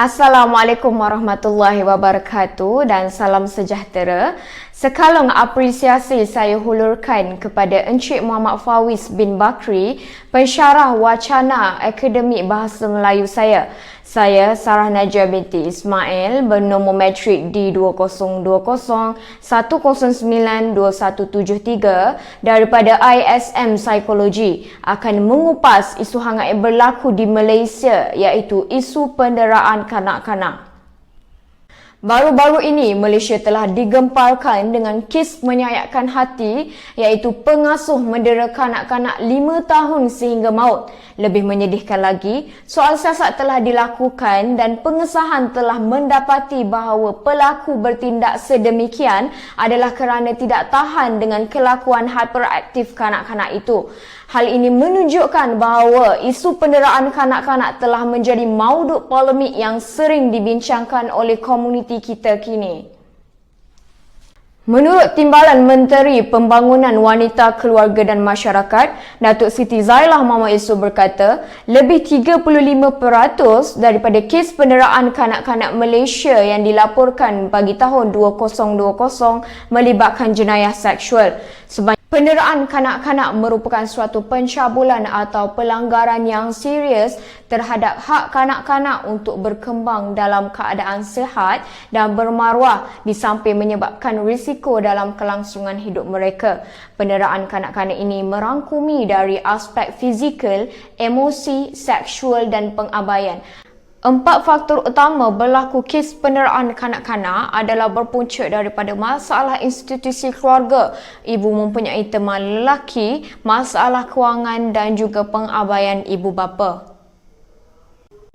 Assalamualaikum warahmatullahi wabarakatuh dan salam sejahtera. Sekalung apresiasi saya hulurkan kepada Encik Muhammad Fawis bin Bakri, pensyarah wacana Akademik Bahasa Melayu saya. Saya Sarah Najah binti Ismail bernombor matrik D202091092173 daripada ISM Psikologi akan mengupas isu hangat yang berlaku di Malaysia iaitu isu penderaan kanak-kanak. Baru-baru ini, Malaysia telah digemparkan dengan kes menyayatkan hati iaitu pengasuh mendera kanak-kanak 5 tahun sehingga maut. Lebih menyedihkan lagi, soal siasat telah dilakukan dan pengesahan telah mendapati bahawa pelaku bertindak sedemikian adalah kerana tidak tahan dengan kelakuan hyperaktif kanak-kanak itu. Hal ini menunjukkan bahawa isu penderaan kanak-kanak telah menjadi mauduk polemik yang sering dibincangkan oleh komuniti kita kini. Menurut Timbalan Menteri Pembangunan Wanita, Keluarga dan Masyarakat, Datuk Siti Zailah Muhammad Yusof berkata, lebih 35% daripada kes penderaan kanak-kanak Malaysia yang dilaporkan bagi tahun 2020 melibatkan jenayah seksual. Penderaan kanak-kanak merupakan suatu pencabulan atau pelanggaran yang serius terhadap hak kanak-kanak untuk berkembang dalam keadaan sihat dan bermaruah di samping menyebabkan risiko dalam kelangsungan hidup mereka. Penderaan kanak-kanak ini merangkumi dari aspek fizikal, emosi, seksual dan pengabaian. 4 faktor utama berlaku kes penderaan kanak-kanak adalah berpunca daripada masalah institusi keluarga, ibu mempunyai teman lelaki, masalah kewangan dan juga pengabaian ibu bapa.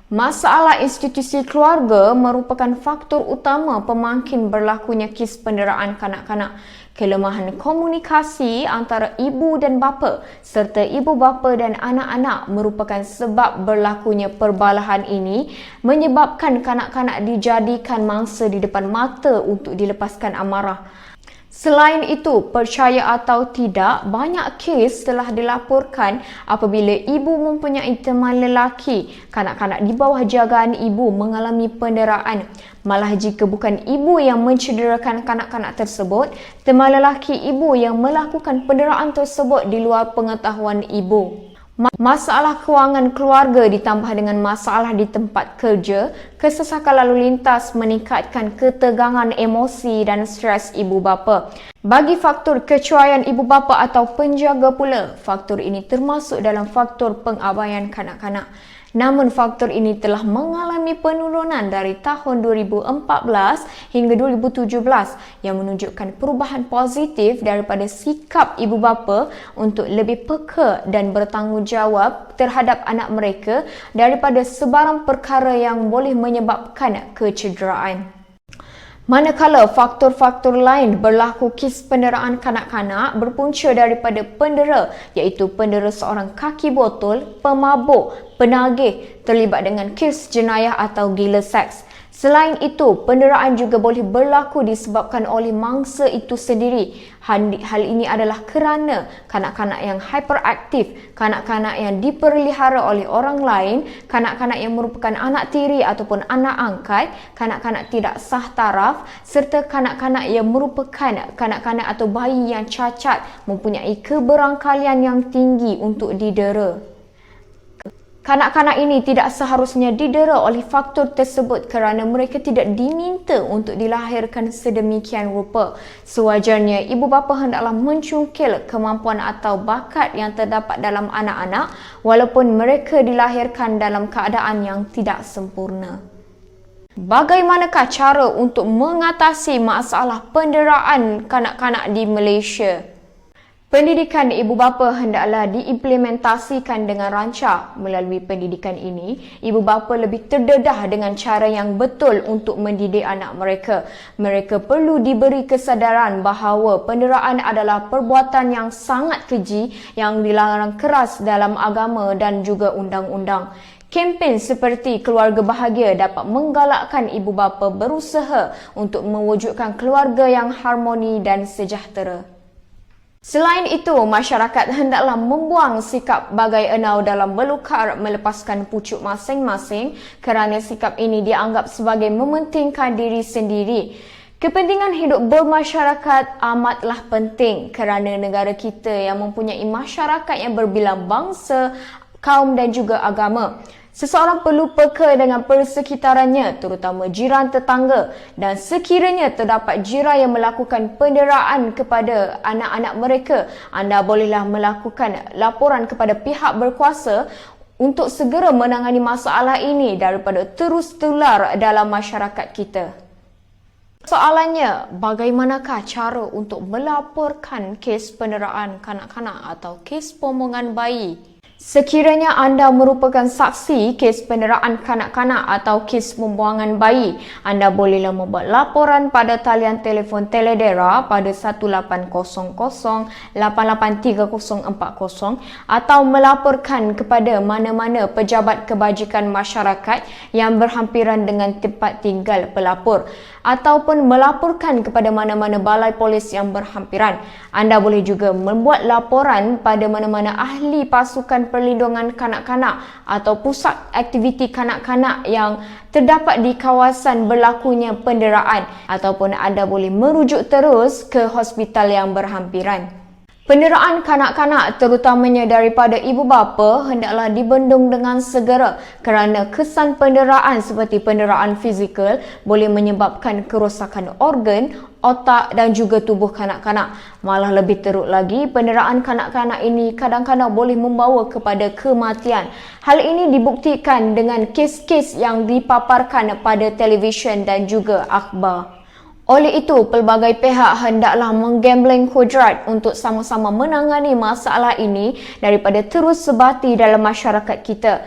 Masalah institusi keluarga merupakan faktor utama pemangkin berlakunya kes penderaan kanak-kanak. Kelemahan komunikasi antara ibu dan bapa serta ibu bapa dan anak-anak merupakan sebab berlakunya perbalahan ini, menyebabkan kanak-kanak dijadikan mangsa di depan mata untuk dilepaskan amarah. Selain itu, percaya atau tidak, banyak kes telah dilaporkan apabila ibu mempunyai teman lelaki, kanak-kanak di bawah jagaan ibu mengalami penderaan. Malah jika bukan ibu yang mencederakan kanak-kanak tersebut, teman lelaki ibu yang melakukan penderaan tersebut di luar pengetahuan ibu. Masalah kewangan keluarga ditambah dengan masalah di tempat kerja, kesesakan lalu lintas meningkatkan ketegangan emosi dan stres ibu bapa. Bagi faktor kecuaian ibu bapa atau penjaga pula, faktor ini termasuk dalam faktor pengabaian kanak-kanak. Namun faktor ini telah mengalami penurunan dari tahun 2014 hingga 2017 yang menunjukkan perubahan positif daripada sikap ibu bapa untuk lebih peka dan bertanggungjawab terhadap anak mereka daripada sebarang perkara yang boleh menyebabkan kecederaan. Manakala faktor-faktor lain berlaku kes penderaan kanak-kanak berpunca daripada pendera iaitu pendera seorang kaki botol, pemabuk, penagih, terlibat dengan kes jenayah atau gila seks. Selain itu, penderaan juga boleh berlaku disebabkan oleh mangsa itu sendiri. Hal ini adalah kerana kanak-kanak yang hyperaktif, kanak-kanak yang diperlihara oleh orang lain, kanak-kanak yang merupakan anak tiri ataupun anak angkat, kanak-kanak tidak sah taraf, serta kanak-kanak yang merupakan kanak-kanak atau bayi yang cacat mempunyai keberangkalian yang tinggi untuk didera. Kanak-kanak ini tidak seharusnya didera oleh faktor tersebut kerana mereka tidak diminta untuk dilahirkan sedemikian rupa. Sewajarnya, ibu bapa hendaklah mencungkil kemampuan atau bakat yang terdapat dalam anak-anak walaupun mereka dilahirkan dalam keadaan yang tidak sempurna. Bagaimanakah cara untuk mengatasi masalah penderaan kanak-kanak di Malaysia? Pendidikan ibu bapa hendaklah diimplementasikan dengan rancak. Melalui pendidikan ini, ibu bapa lebih terdedah dengan cara yang betul untuk mendidik anak mereka. Mereka perlu diberi kesedaran bahawa penderaan adalah perbuatan yang sangat keji yang dilarang keras dalam agama dan juga undang-undang. Kempen seperti Keluarga Bahagia dapat menggalakkan ibu bapa berusaha untuk mewujudkan keluarga yang harmoni dan sejahtera. Selain itu, masyarakat hendaklah membuang sikap bagai enau dalam melukar melepaskan pucuk masing-masing kerana sikap ini dianggap sebagai mementingkan diri sendiri. Kepentingan hidup bermasyarakat amatlah penting kerana negara kita yang mempunyai masyarakat yang berbilang bangsa, kaum dan juga agama. Seseorang perlu peka dengan persekitarannya, terutama jiran tetangga, dan sekiranya terdapat jiran yang melakukan penderaan kepada anak-anak mereka, anda bolehlah melakukan laporan kepada pihak berkuasa untuk segera menangani masalah ini daripada terus tular dalam masyarakat kita. Soalannya, bagaimanakah cara untuk melaporkan kes penderaan kanak-kanak atau kes pemotongan bayi? Sekiranya anda merupakan saksi kes penderaan kanak-kanak atau kes pembuangan bayi, anda bolehlah membuat laporan pada talian telefon Teledera pada 1800 883040 atau melaporkan kepada mana-mana pejabat kebajikan masyarakat yang berhampiran dengan tempat tinggal pelapor ataupun melaporkan kepada mana-mana balai polis yang berhampiran. Anda boleh juga membuat laporan pada mana-mana ahli pasukan perlindungan kanak-kanak atau pusat aktiviti kanak-kanak yang terdapat di kawasan berlakunya penderaan, ataupun anda boleh merujuk terus ke hospital yang berhampiran. Penderaan kanak-kanak terutamanya daripada ibu bapa hendaklah dibendung dengan segera kerana kesan penderaan seperti penderaan fizikal boleh menyebabkan kerosakan organ, otak dan juga tubuh kanak-kanak. Malah lebih teruk lagi, penderaan kanak-kanak ini kadang-kadang boleh membawa kepada kematian. Hal ini dibuktikan dengan kes-kes yang dipaparkan pada televisyen dan juga akhbar. Oleh itu, pelbagai pihak hendaklah menggembleng kodrat untuk sama-sama menangani masalah ini daripada terus sebati dalam masyarakat kita.